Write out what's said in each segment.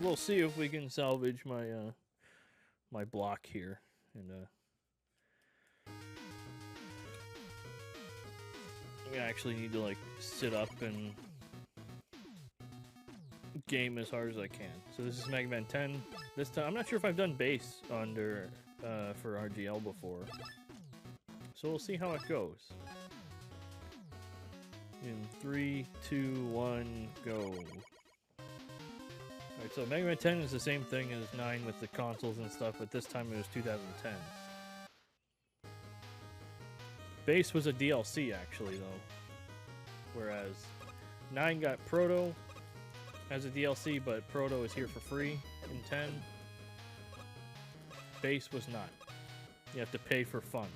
we'll see if we can salvage my my block here, and I actually need to like sit up and game as hard as I can. So this is Mega Man 10. This time, I'm not sure if I've done bass under for RGL before, so we'll see how it goes. In 3, 2, 1, go. Alright, so Mega Man 10 is the same thing as 9 with the consoles and stuff, but this time it was 2010. Bass was a DLC actually though, whereas 9 got Proto as a DLC, but Proto is here for free in 10. Bass was not. You have to pay for fun.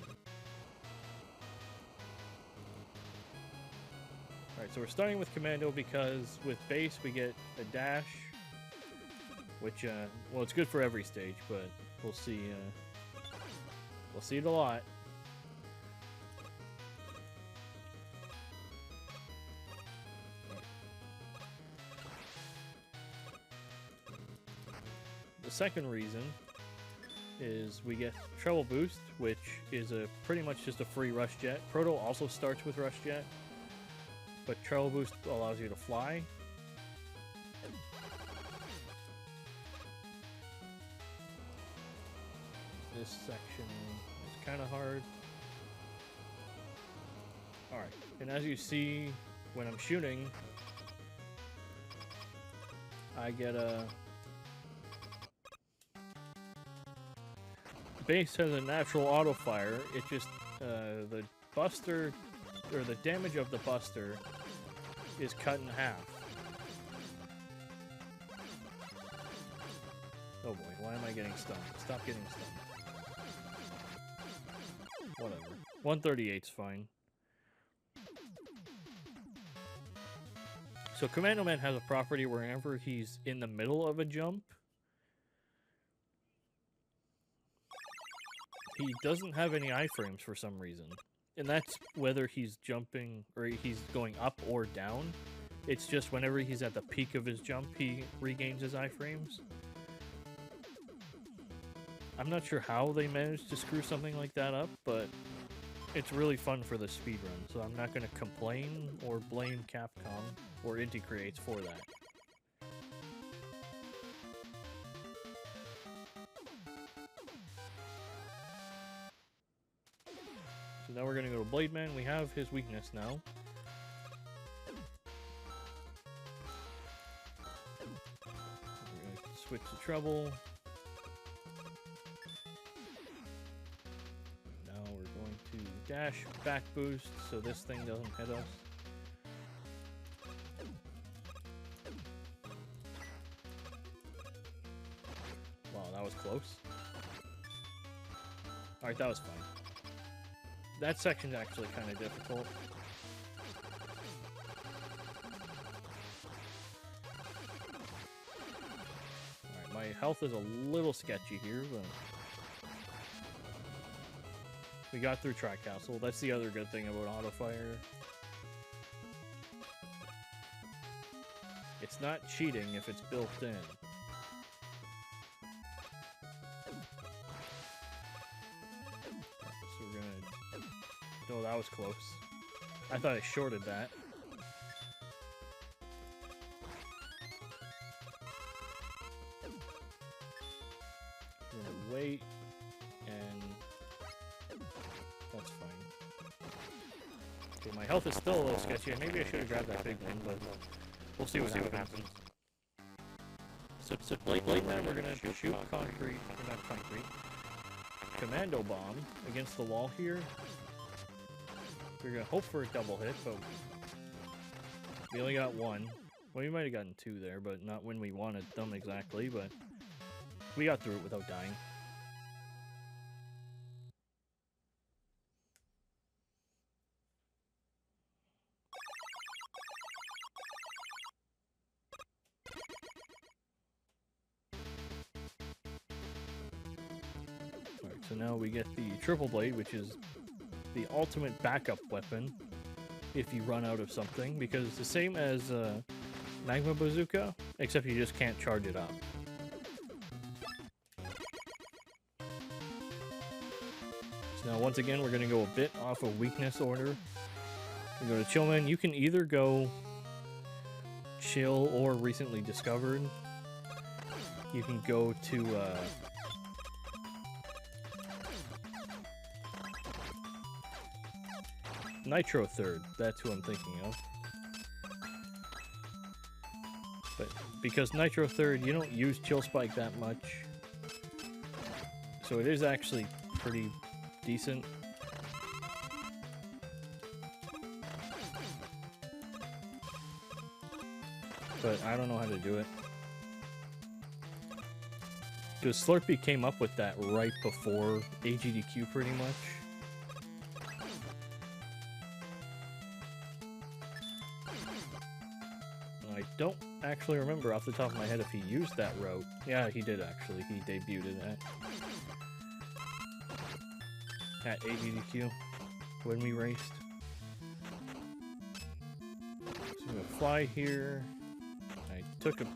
Alright, so we're starting with Commando because with Bass we get a dash, which, well, it's good for every stage, but we'll see it a lot. The second reason is we get Treble Boost, which is pretty much just a free Rush Jet. Proto also starts with Rush Jet, but Treble Boost allows you to fly. This section is kind of hard. Alright, and as you see, when I'm shooting, I get a... Bass has a natural auto fire. It just, the buster, or the damage of the buster is cut in half. Oh boy, why am I getting stunned? Stop getting stunned. Whatever. 138's fine. So Commando Man has a property wherever he's in the middle of a jump, he doesn't have any iframes for some reason. And that's whether he's jumping or he's going up or down. It's just whenever he's at the peak of his jump, he regains his iframes. I'm not sure how they managed to screw something like that up, but it's really fun for the speedrun, so I'm not going to complain or blame Capcom or Inti Creates for that. So now we're going to go to Blade Man. We have his weakness now. We're going to switch to treble. Now we're going to dash back boost so this thing doesn't hit us. Wow, that was close. Alright, that was fine. That section's actually kind of difficult. Alright, my health is a little sketchy here, but we got through Tri-Castle. That's the other good thing about auto-fire. It's not cheating if it's built in. Oh, that was close. I thought I shorted that. I'm gonna wait, and that's fine. Okay, my health is still a little sketchy. Maybe I should have grabbed that big one, but we'll see what happens. So Blade Man, we're gonna shoot concrete, or not concrete, Commando Bomb against the wall here. We're gonna hope for a double hit, but we only got one. Well, we might have gotten two there, but not when we wanted them exactly, but we got through it without dying. Alright, so now we get the triple blade, which is the ultimate backup weapon if you run out of something, because it's the same as Magma Bazooka, except you just can't charge it up. So now, once again, we're going to go a bit off of weakness order. We go to Chillman. You can either go Chill or Recently Discovered. You can go to Nitro Third. That's who I'm thinking of. But because Nitro Third, you don't use Chill Spike that much. So it is actually pretty decent. But I don't know how to do it. Because Slurpee came up with that right before AGDQ pretty much. I don't actually remember off the top of my head if he used that route. Yeah, he did actually. He debuted it at AGDQ when we raced. So I'm gonna fly here. I took a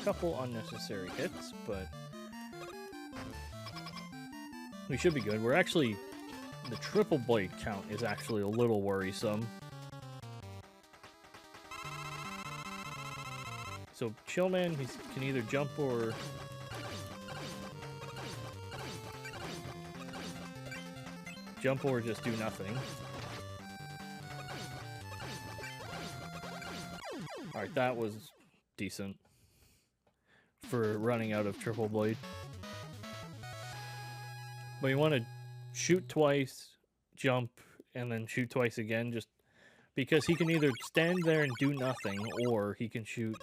couple unnecessary hits, but we should be good. We're actually, the triple blade count is actually a little worrisome. So Chillman, he can either jump or just do nothing. Alright, that was decent for running out of triple blade. But you want to shoot twice, jump, and then shoot twice again, just because he can either stand there and do nothing, or he can shoot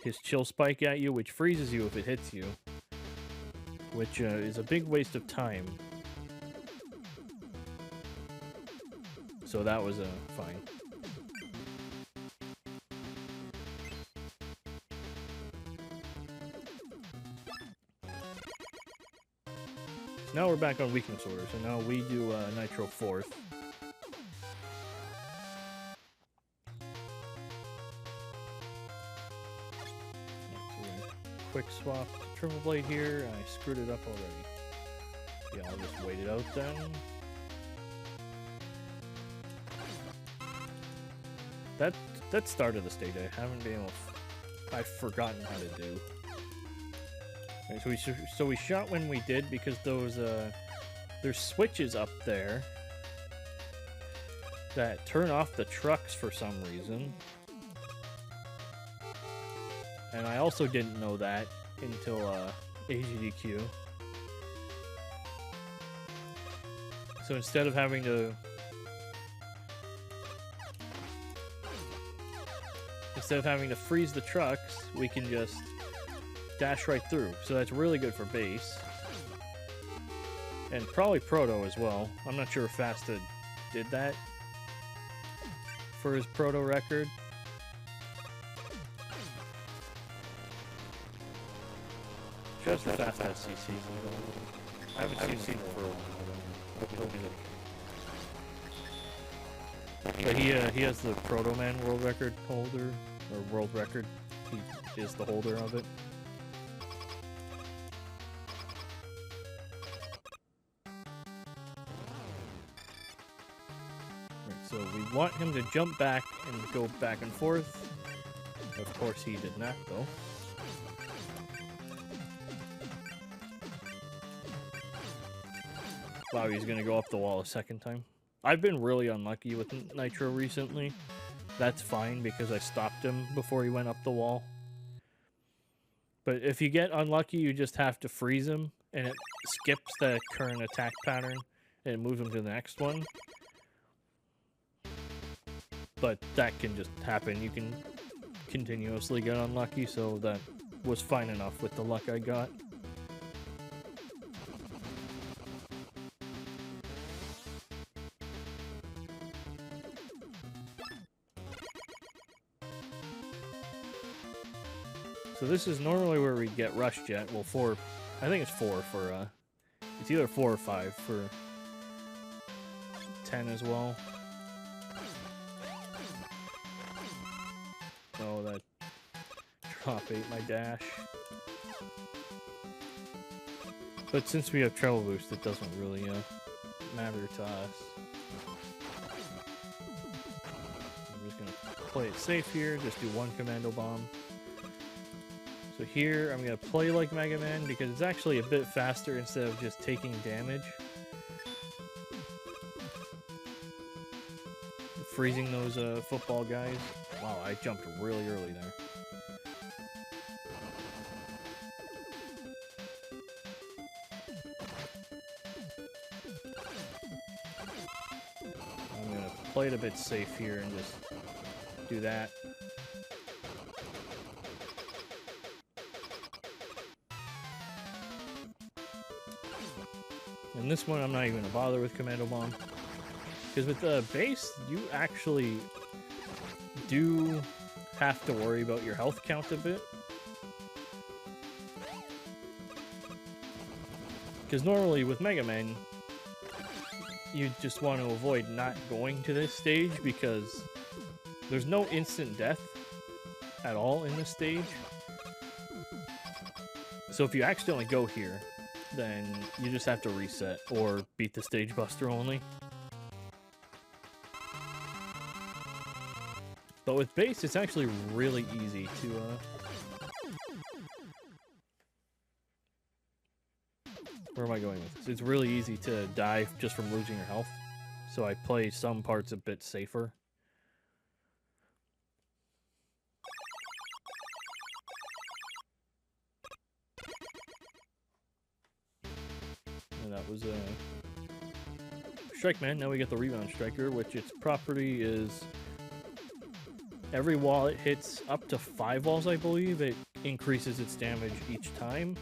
his chill spike at you, which freezes you if it hits you, which is a big waste of time. So that was fine. Now we're back on weakness order, so now we do Nitro 4th. Quick swap to triple blade here. I screwed it up already. Yeah, I'll just wait it out then. That started the stage I haven't been able to... I've forgotten how to do. Right, so we shot when we did because those there's switches up there that turn off the trucks for some reason. And I also didn't know that until AGDQ. So instead of having to freeze the trucks, we can just dash right through. So that's really good for base. And probably Proto as well. I'm not sure if Fasta did that for his Proto record. Just Fast has CC. I haven't seen it for a while. But he has the Proto Man world record holder, or world record. He is the holder of it. Right, so we want him to jump back and go back and forth. Of course he did not though. Wow, he's gonna go up the wall a second time. I've been really unlucky with Nitro recently. That's fine because I stopped him before he went up the wall. But if you get unlucky, you just have to freeze him, and it skips the current attack pattern, and it moves him to the next one. But that can just happen. You can continuously get unlucky, so that was fine enough with the luck I got. So this is normally where we get Rush Jet. Well, 4. I think it's 4 for, it's either 4 or 5 for 10 as well. Oh, that drop ate my dash. But since we have Treble Boost, it doesn't really, matter to us. I'm just gonna play it safe here, just do one commando bomb. So here, I'm gonna play like Mega Man because it's actually a bit faster instead of just taking damage. Freezing those football guys. Wow, I jumped really early there. I'm gonna play it a bit safe here and just do that. And this one, I'm not even gonna bother with Commando Bomb. Because with the base, you actually do have to worry about your health count a bit. Because normally with Mega Man, you just want to avoid not going to this stage because there's no instant death at all in this stage. So if you accidentally go here, then you just have to reset or beat the stage buster only. But with base, it's actually really easy to, where am I going with this? It's really easy to die just from losing your health. So I play some parts a bit safer. And that was, Strike Man. Now we get the Rebound Striker, which its property is... every wall it hits up to 5 walls, I believe, it increases its damage each time.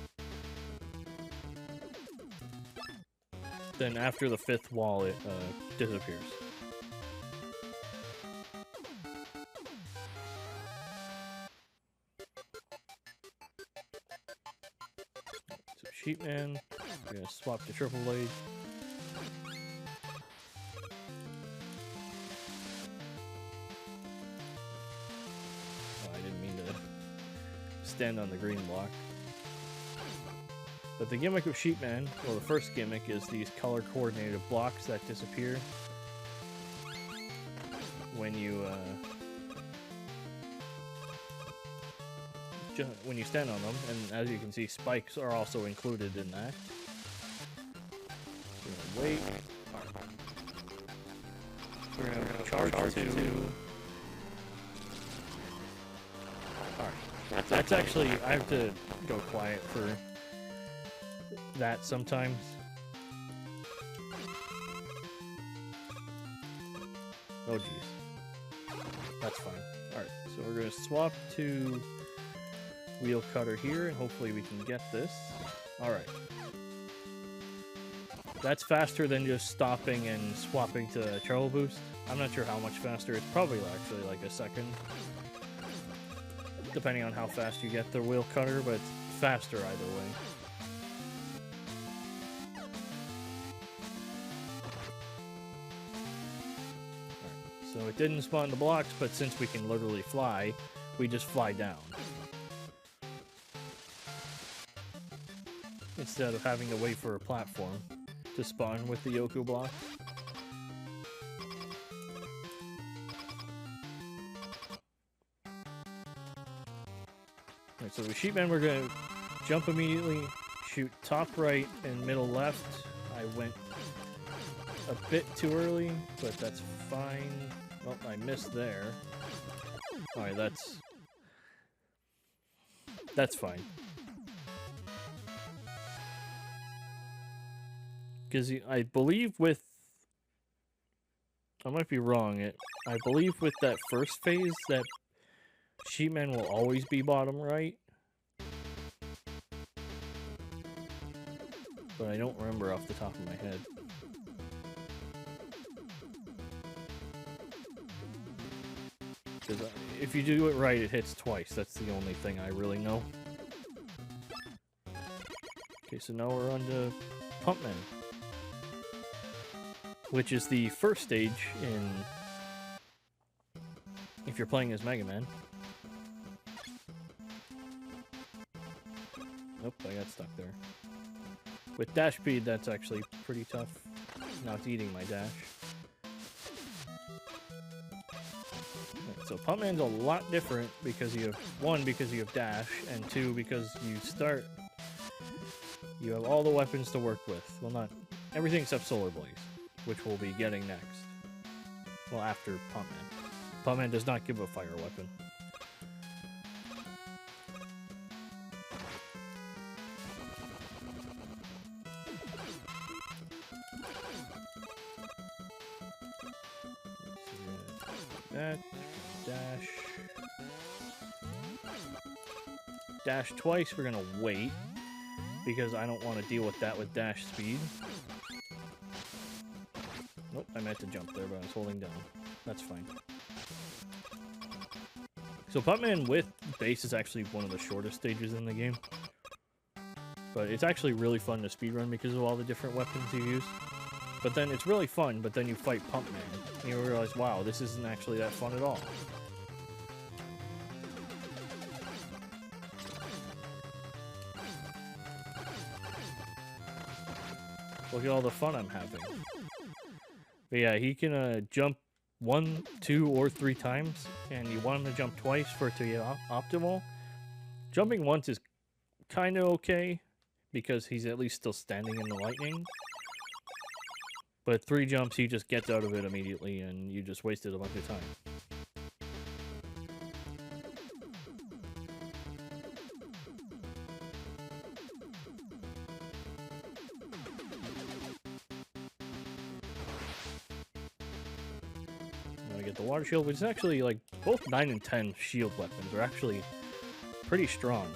Then after the 5th wall, it disappears. So Sheepman, we're gonna swap to Triple Blade. Stand on the green block. But the gimmick of Sheepman, well, the first gimmick is these color-coordinated blocks that disappear when you stand on them, and as you can see, spikes are also included in that. So we're gonna wait. We're gonna charge to. That's actually, I have to go quiet for that sometimes. Oh jeez. That's fine. Alright, so we're going to swap to Wheel Cutter here, and hopefully we can get this. Alright. That's faster than just stopping and swapping to Turbo Boost. I'm not sure how much faster. It's probably actually like a second, depending on how fast you get the Wheel Cutter, but it's faster either way. Right, so it didn't spawn the blocks, but since we can literally fly, we just fly down. Instead of having to wait for a platform to spawn with the Yoku block. Alright, so with Sheepman, we're going to jump immediately, shoot top right and middle left. I went a bit too early, but that's fine. Oh, I missed there. Alright, that's fine. Because I believe with... I might be wrong. I believe with that first phase, that Sheepman will always be bottom right. But I don't remember off the top of my head. Because if you do it right, it hits twice. That's the only thing I really know. Okay, so now we're on to Pumpman, which is the first stage in... if you're playing as Mega Man. Nope, I got stuck there. With dash speed, that's actually pretty tough. now it's eating my dash. Right, so Pumpman's a lot different because you have, one, because you have dash, and two, because you have all the weapons to work with. Well, not everything except Solar Blaze, which we'll be getting next. Well, after Pumpman. Pumpman does not give a fire weapon. That dash. Dash twice, we're gonna wait because I don't want to deal with that with dash speed. Nope, I meant to jump there, but I was holding down. That's fine. So Pumpman with base is actually one of the shortest stages in the game. But it's actually really fun to speedrun because of all the different weapons you use. But then it's really fun, but then you fight Pumpman, and you realize, wow, this isn't actually that fun at all. Look at all the fun I'm having. But yeah, he can jump 1, 2, or 3 times, and you want him to jump twice for it to be optimal. Jumping once is kind of okay, because he's at least still standing in the lightning. But 3 jumps, he just gets out of it immediately, and you just wasted a bunch of time. Now we get the water shield, which is actually, like, both 9 and 10 shield weapons are actually pretty strong.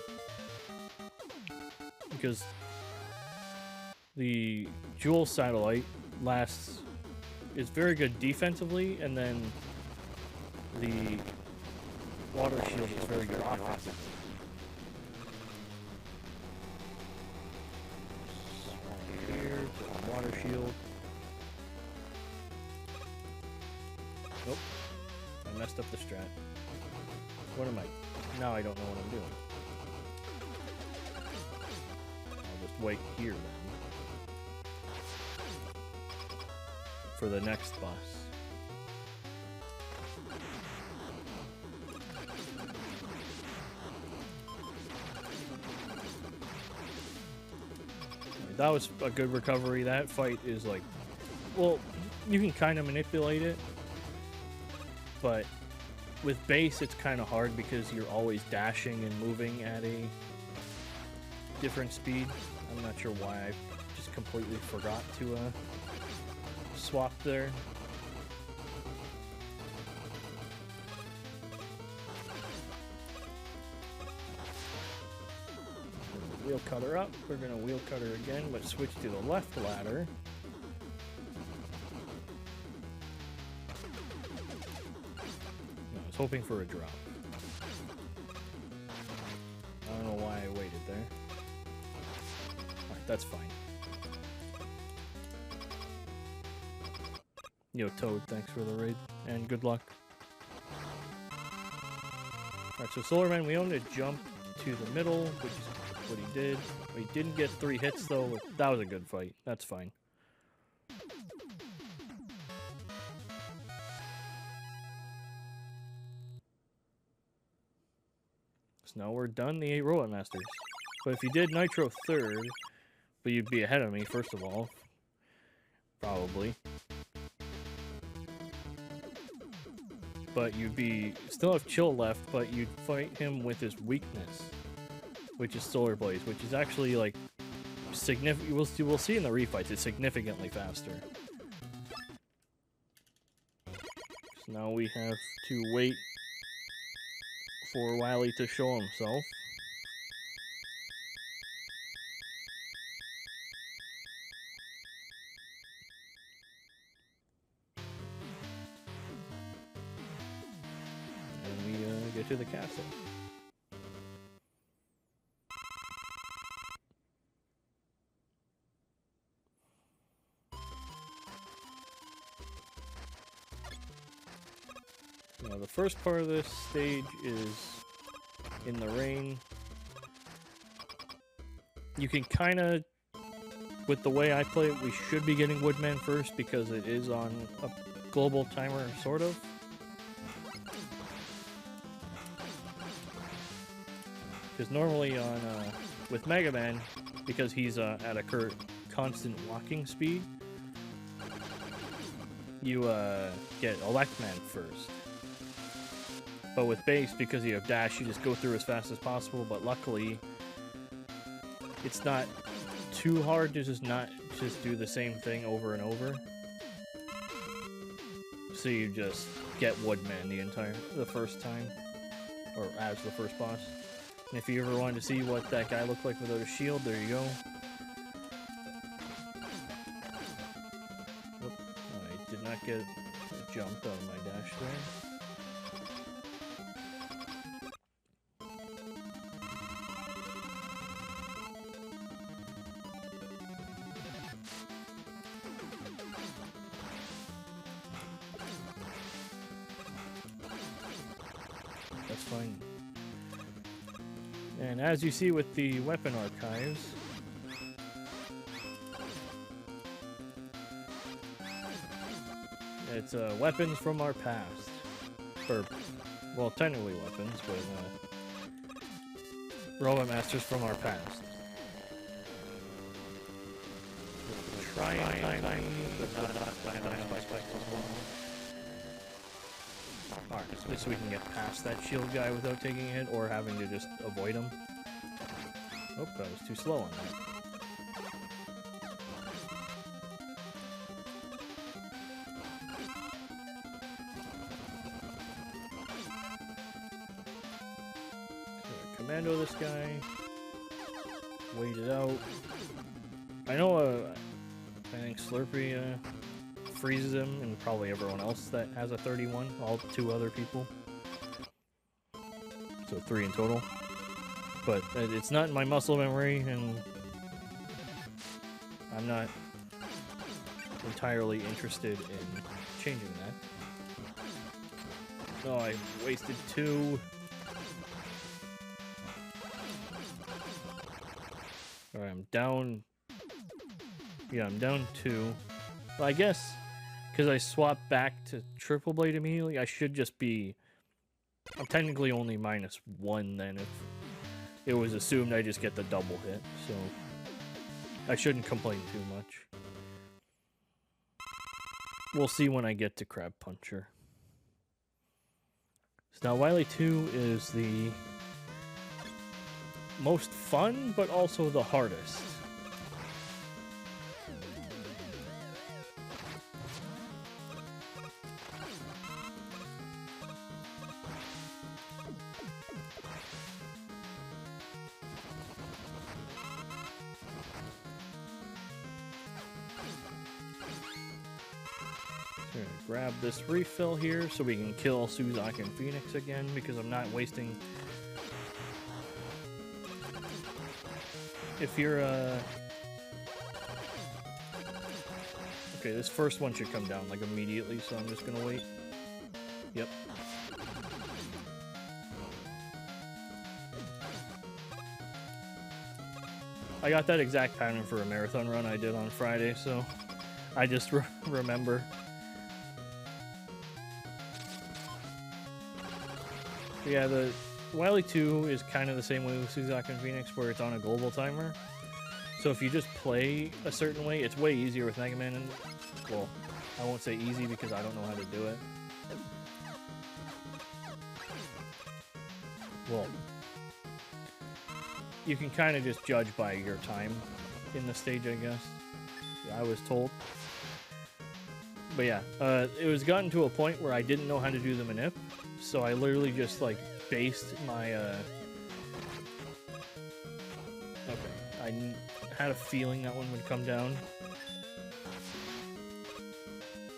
Because the Jewel Satellite is very good defensively, and then the water shield is very good offensively. Here, water shield. Nope, I messed up the strat. What am I? Now I don't know what I'm doing. I'll just wait here then. For the next boss. That was a good recovery. That fight is like, well, you can kind of manipulate it, but with base it's kind of hard because you're always dashing and moving at a different speed. I'm not sure why I just completely forgot to swap there. Wheel cutter up. We're gonna wheel cutter again, but switch to the left ladder. I was hoping for a drop. I don't know why I waited there. Alright, that's fine. Yo, Toad, thanks for the raid, and good luck. Alright, so Solarman, we own to jump to the middle, which is what he did. We didn't get 3 hits, though. That was a good fight. That's fine. So now we're done the 8 Robot Masters. But if you did Nitro 3rd, but you'd be ahead of me, first of all. Probably. But you'd be still have Chill left, but you'd fight him with his weakness, which is Solar Blaze, which is actually like significant. We'll see in the refights. It's significantly faster. So now we have to wait for Wily to show himself. To the castle. Now the first part of this stage is in the rain. You can kind of with the way I play it, we should be getting Woodman first because it is on a global timer, sort of. Because normally on with Mega Man, because he's at a constant walking speed, you get Elect Man first. But with Bass, because you have dash, you just go through as fast as possible. But luckily, it's not too hard to just do the same thing over and over. So you just get Woodman the first time, or as the first boss. And if you ever wanted to see what that guy looked like without a shield, there you go. Whoop. I did not get a jump out of my dash there. That's fine. And as you see with the weapon archives, it's weapons from our past. Or, well, technically weapons, but Robot Masters from our past. Alright, just so we can get past that shield guy without taking a hit or having to just avoid him. Oh, that was too slow on that. So, commando this guy. Wait it out. I know, I think Slurpee, freezes him, and probably everyone else that has a 31, all 2 other people. So 3 in total. But it's not in my muscle memory, and I'm not entirely interested in changing that. Oh, I wasted 2. Alright, I'm down. Yeah, I'm down 2. Well, I guess because I swapped back to Triple Blade immediately, I should just be... I'm technically only -1 then if it was assumed I just get the double hit, so I shouldn't complain too much. We'll see when I get to Crab Puncher. So now Wily 2 is the most fun, but also the hardest. Grab this refill here so we can kill Suzak and Phoenix again, because I'm not wasting... If you're, Okay, this first one should come down, like, immediately, so I'm just gonna wait. Yep. I got that exact pattern for a marathon run I did on Friday, so I just remember. Yeah, the Wily 2 is kind of the same way with Suzak and Phoenix, where it's on a global timer. So if you just play a certain way, it's way easier with Mega Man. And, well, I won't say easy because I don't know how to do it. Well, you can kind of just judge by your time in the stage, I guess. I was told. But yeah, it was gotten to a point where I didn't know how to do the manip. So I literally just, like, based my, Okay, I had a feeling that one would come down.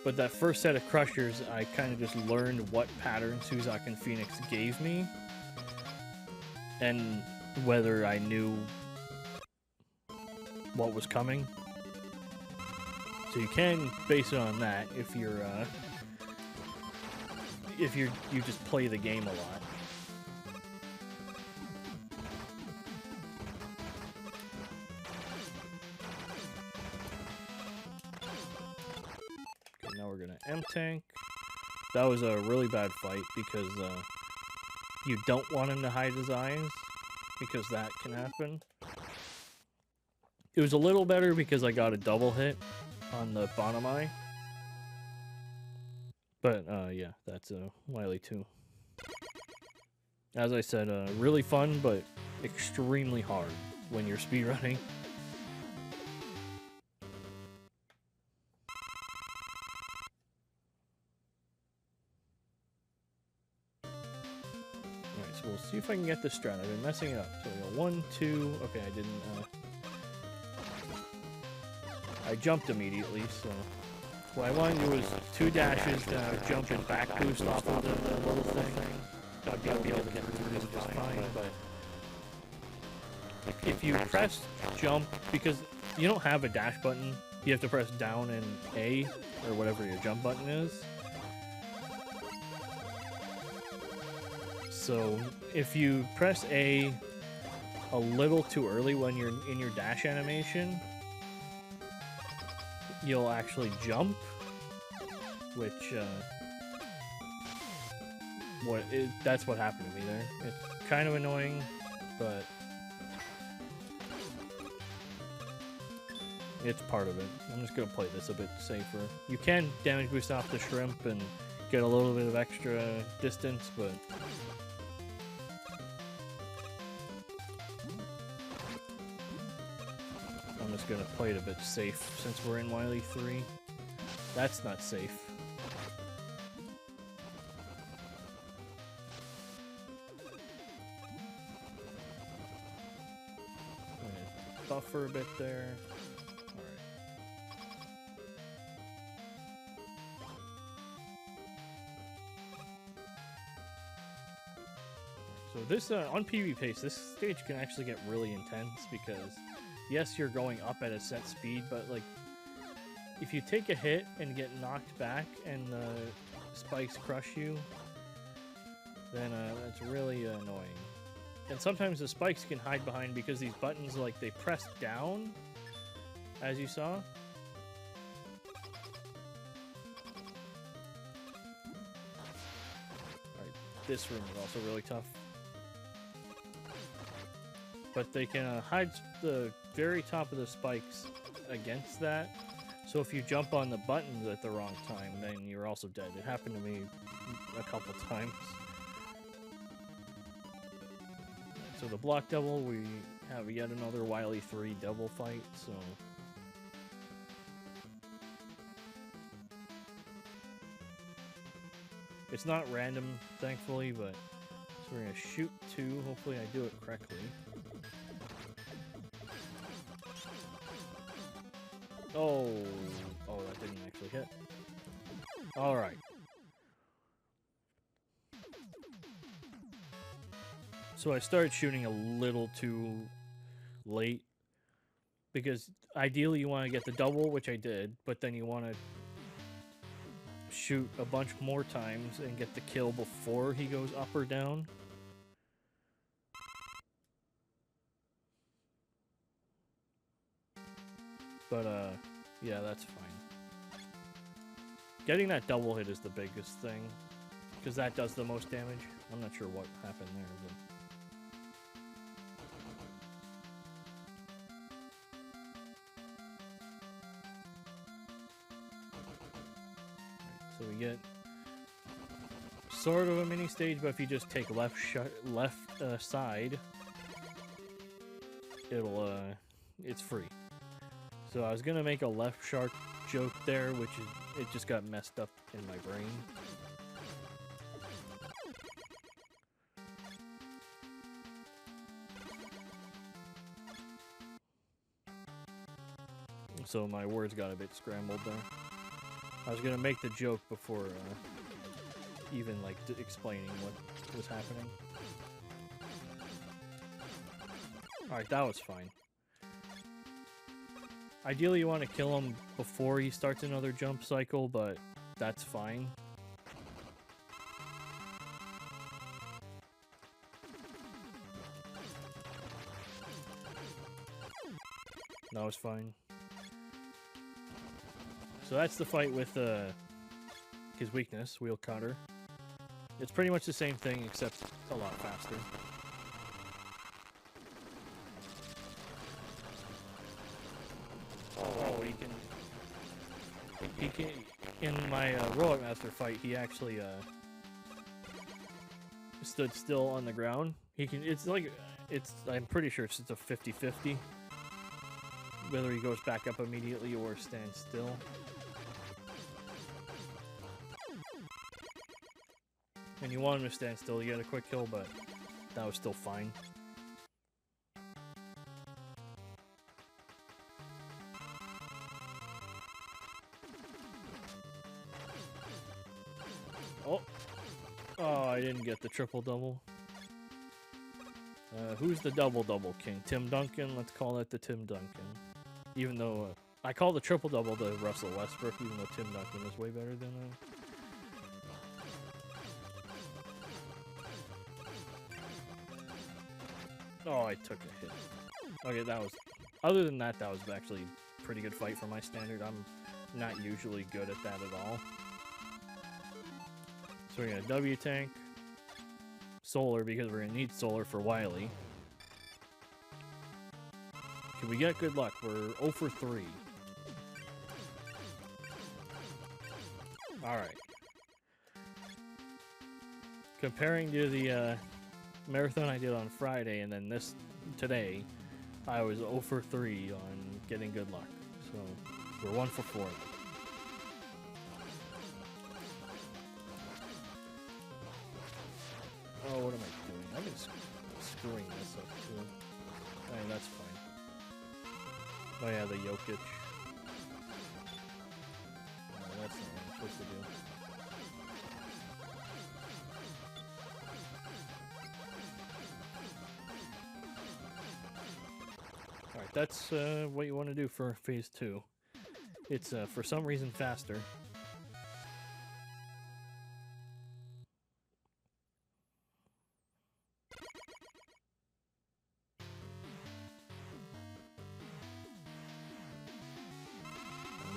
But that first set of crushers, I kind of just learned what pattern Suzak and Phoenix gave me. And whether I knew what was coming. So you can base it on that if you're, you just play the game a lot. M-Tank. That was a really bad fight because you don't want him to hide his eyes, because that can happen. It was a little better because I got a double hit on the bottom eye. But yeah, that's Wily 2. As I said, really fun, but extremely hard when you're speedrunning. Alright, so we'll see if I can get this strat. I've been messing it up. So we go 1, 2. Okay, I didn't. I jumped immediately, so. What I want to do is 2 dashes, jump and back boost off of the little thing. I'd be able to get through this just fine, but if you press jump, because you don't have a dash button, you have to press down and A, or whatever your jump button is. So if you press A a little too early when you're in your dash animation, you'll actually jump, which that's what happened to me there. It's kind of annoying, but it's part of it. I'm just gonna play this a bit safer. You can damage boost off the shrimp and get a little bit of extra distance, but I'm just gonna play it a bit safe since we're in Wily 3. That's not safe. Buffer a bit there. Alright. So this, on PvPace, this stage can actually get really intense because, yes, you're going up at a set speed, but, like, if you take a hit and get knocked back and the spikes crush you, then that's really annoying. And sometimes the spikes can hide behind because these buttons, like, they press down, as you saw. Alright, this room is also really tough. But they can hide the very top of the spikes against that. So if you jump on the buttons at the wrong time, then you're also dead. It happened to me a couple times. So the block double, we have yet another Wily 3 double fight, so... It's not random, thankfully, but... So we're gonna shoot 2, hopefully I do it correctly. Oh, that didn't actually hit. Alright. So I started shooting a little too late, because ideally you want to get the double, which I did, but then you want to shoot a bunch more times and get the kill before he goes up or down. But, yeah, that's fine. Getting that double hit is the biggest thing, because that does the most damage. I'm not sure what happened there, but... So we get sort of a mini stage, but if you just take left side, it'll it's free. So I was gonna make a left shark joke there, which is, it just got messed up in my brain. So my words got a bit scrambled there. I was gonna make the joke before even like explaining what was happening. Alright, that was fine. Ideally you want to kill him before he starts another jump cycle, but that's fine. That was fine. So that's the fight with his weakness, wheel cutter. It's pretty much the same thing, except a lot faster. Oh, he can, in my Rollout Master fight, he actually stood still on the ground. He can, I'm pretty sure it's just a 50-50. Whether he goes back up immediately or stands still. And you want him to stand still, you get a quick kill, but that was still fine. Oh, I didn't get the triple-double. Who's the double-double king? Tim Duncan? Let's call it the Tim Duncan. Even though, I call the triple-double the Russell Westbrook, even though Tim Duncan is way better than that. Oh, I took a hit. Okay, that was... Other than that, that was actually a pretty good fight for my standard. I'm not usually good at that at all. So we're gonna W-tank. Solar, because we're gonna need solar for Wily. Can we get good luck? We're 0 for 3. Alright. Comparing to the marathon I did on Friday and then this today, I was 0 for 3 on getting good luck. So we're 1 for 4. Oh, what am I doing? I've been screwing this up too. I mean, that's fine. Oh yeah, the Jokic. Oh, that's not what I'm supposed to do. Alright, that's what you want to do for Phase 2. It's, for some reason, faster.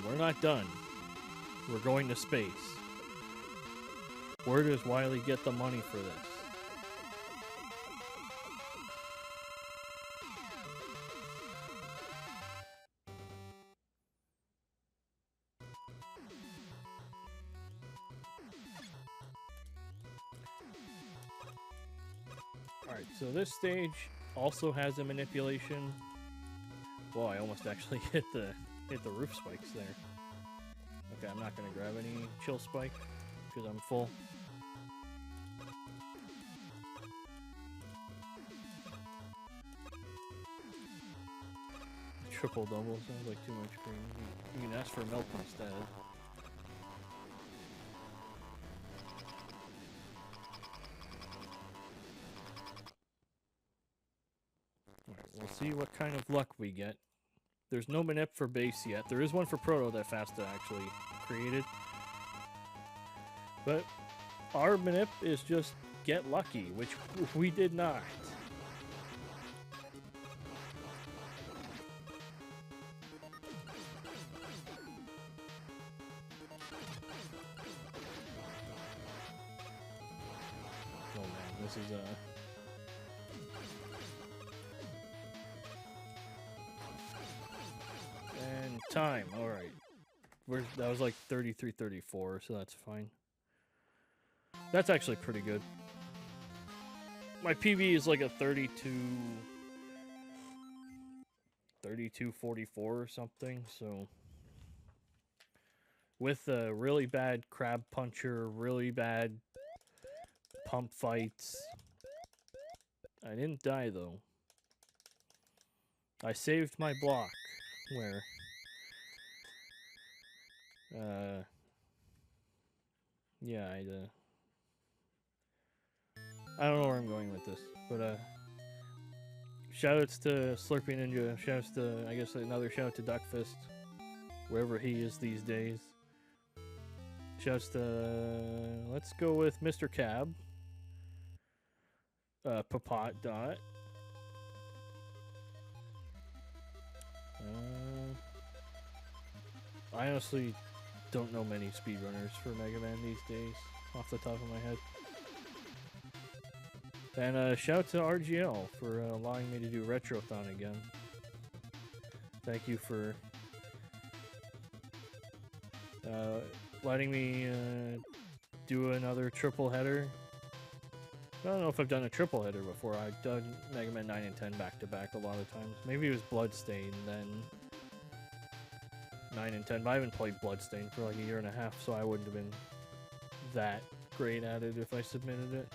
We're not done. We're going to space. Where does Wily get the money for this? Alright, so this stage also has a manipulation. Whoa, I almost actually hit the roof spikes there. Okay, I'm not gonna grab any chill spike because I'm full. Triple double sounds like too much cream. You can ask for milk instead. Alright, we'll see what kind of luck we get. There's no manip for base yet. There is one for proto that Fasta actually created. But our manip is just get lucky, which we did not. Oh man, this is and time, alright. That was like 33-34, so that's fine. That's actually pretty good. My PB is like a 32-44 or something, so with a really bad crab puncher, really bad pump fights. I didn't die though. I saved my block. Where? Yeah, I don't know where I'm going with this, but shoutouts to Slurpy Ninja, shoutouts to, I guess, another shout to Duckfist, wherever he is these days. Shoutouts to, let's go with Mr. Cab, Papat Dot, I honestly don't know many speedrunners for Mega Man these days, off the top of my head. And shout out to RGL for allowing me to do Retrothon again. Thank you for letting me do another triple header. I don't know if I've done a triple header before. I've done Mega Man 9 and 10 back to back a lot of times. Maybe it was Bloodstained, then 9 and 10, but I haven't played Bloodstained for like a year and a half, so I wouldn't have been that great at it if I submitted it.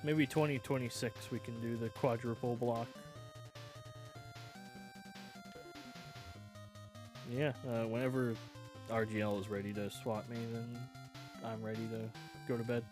Maybe 2026 we can do the quadruple block. Yeah, whenever RGL is ready to swap me, then I'm ready to go to bed.